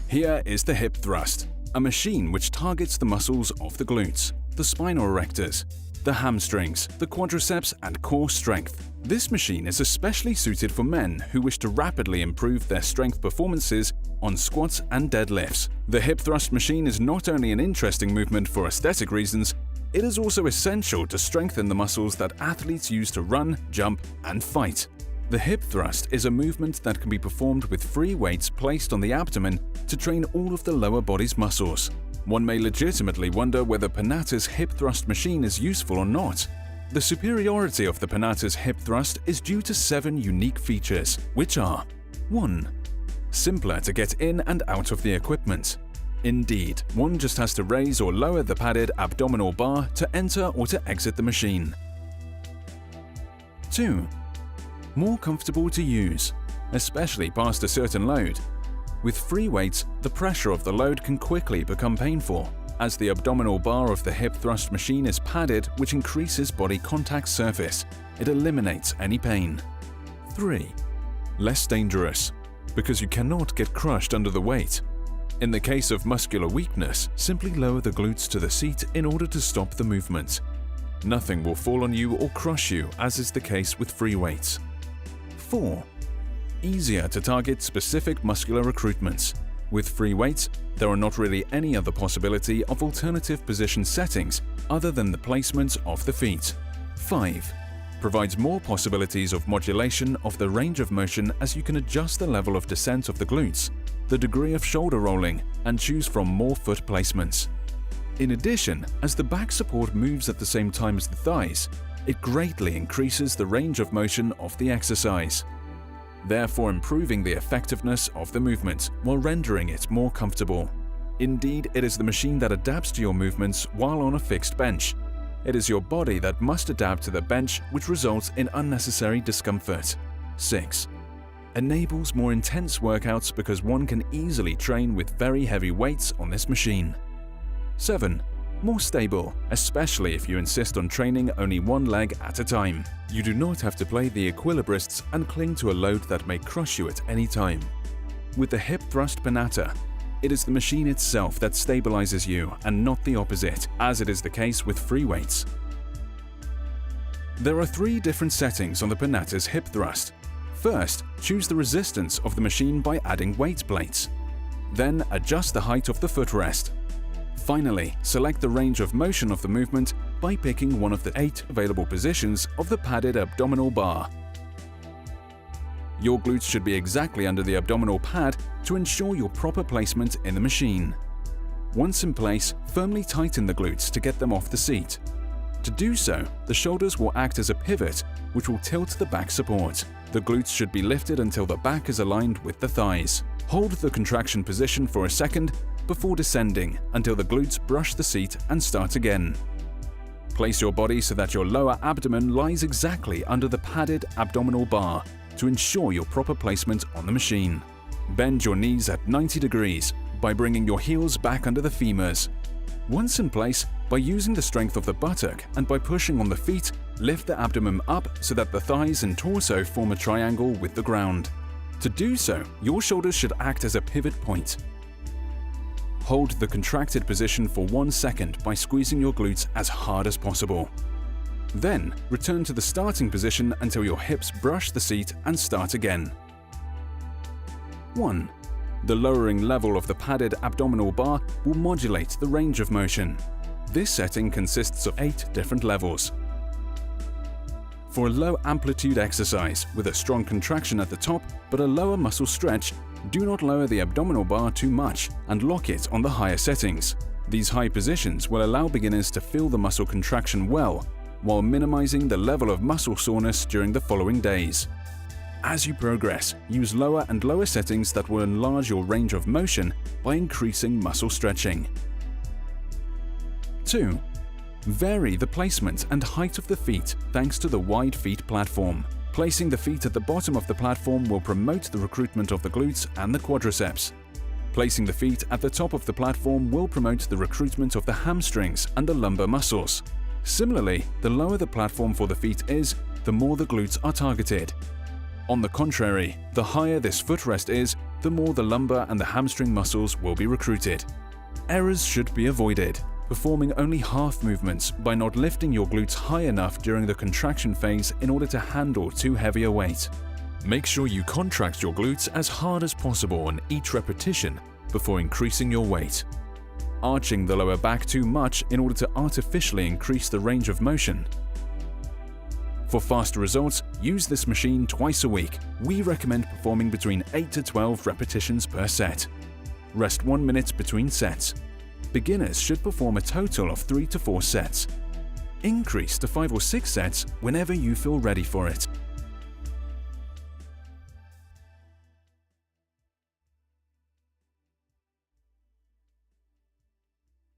Here is the hip thrust, a machine which targets the muscles of the glutes, the spinal erectors, the hamstrings, the quadriceps, and core strength. This machine is especially suited for men who wish to rapidly improve their strength performances on squats and deadlifts. The hip thrust machine is not only an interesting movement for aesthetic reasons, it is also essential to strengthen the muscles that athletes use to run, jump, and fight. The hip thrust is a movement that can be performed with free weights placed on the abdomen to train all of the lower body's muscles. One may legitimately wonder whether Panatta's hip thrust machine is useful or not. The superiority of the Panatta's hip thrust is due to 7 unique features, which are: 1. Simpler to get in and out of the equipment. Indeed, one just has to raise or lower the padded abdominal bar to enter or to exit the machine. 2. More comfortable to use, especially past a certain load. With free weights, the pressure of the load can quickly become painful, as the abdominal bar of the hip thrust machine is padded, which increases body contact surface. It eliminates any pain. 3. Less dangerous, because you cannot get crushed under the weight. In the case of muscular weakness, simply lower the glutes to the seat in order to stop the movement. Nothing will fall on you or crush you, as is the case with free weights. 4. Easier to target specific muscular recruitments. With free weights, there are not really any other possibility of alternative position settings other than the placement of the feet. 5. Provides more possibilities of modulation of the range of motion, as you can adjust the level of descent of the glutes, the degree of shoulder rolling, and choose from more foot placements. In addition, as the back support moves at the same time as the thighs, it greatly increases the range of motion of the exercise, therefore improving the effectiveness of the movement while rendering it more comfortable. Indeed, it is the machine that adapts to your movements while on a fixed bench. It is your body that must adapt to the bench, which results in unnecessary discomfort. 6. Enables more intense workouts because one can easily train with very heavy weights on this machine. 7. More stable, especially if you insist on training only one leg at a time. You do not have to play the equilibrists and cling to a load that may crush you at any time. With the hip thrust Panatta, it is the machine itself that stabilizes you and not the opposite, as it is the case with free weights. There are 3 different settings on the Panatta's hip thrust. First, choose the resistance of the machine by adding weight plates. Then adjust the height of the footrest. Finally, select the range of motion of the movement by picking one of the 8 available positions of the padded abdominal bar. Your glutes should be exactly under the abdominal pad to ensure your proper placement in the machine. Once in place, firmly tighten the glutes to get them off the seat. To do so, the shoulders will act as a pivot, which will tilt the back support. The glutes should be lifted until the back is aligned with the thighs. Hold the contraction position for a second before descending until the glutes brush the seat and start again. Place your body so that your lower abdomen lies exactly under the padded abdominal bar to ensure your proper placement on the machine. Bend your knees at 90 degrees by bringing your heels back under the femurs. Once in place, by using the strength of the buttock and by pushing on the feet, lift the abdomen up so that the thighs and torso form a triangle with the ground. To do so, your shoulders should act as a pivot point. Hold the contracted position for 1 second by squeezing your glutes as hard as possible. Then, return to the starting position until your hips brush the seat and start again. 1. The lowering level of the padded abdominal bar will modulate the range of motion. This setting consists of 8 different levels. For a low amplitude exercise with a strong contraction at the top but a lower muscle stretch, do not lower the abdominal bar too much and lock it on the higher settings. These high positions will allow beginners to feel the muscle contraction well, while minimizing the level of muscle soreness during the following days. As you progress, use lower and lower settings that will enlarge your range of motion by increasing muscle stretching. 2. Vary the placement and height of the feet thanks to the wide feet platform. Placing the feet at the bottom of the platform will promote the recruitment of the glutes and the quadriceps. Placing the feet at the top of the platform will promote the recruitment of the hamstrings and the lumbar muscles. Similarly, the lower the platform for the feet is, the more the glutes are targeted. On the contrary, the higher this footrest is, the more the lumbar and the hamstring muscles will be recruited. Errors should be avoided, performing only half movements by not lifting your glutes high enough during the contraction phase in order to handle too heavy a weight. Make sure you contract your glutes as hard as possible on each repetition before increasing your weight. Arching the lower back too much in order to artificially increase the range of motion. For faster results, use this machine twice a week. We recommend performing between 8 to 12 repetitions per set. Rest 1 minute between sets. Beginners should perform a total of 3 to 4 sets. Increase to 5 or 6 sets whenever you feel ready for it.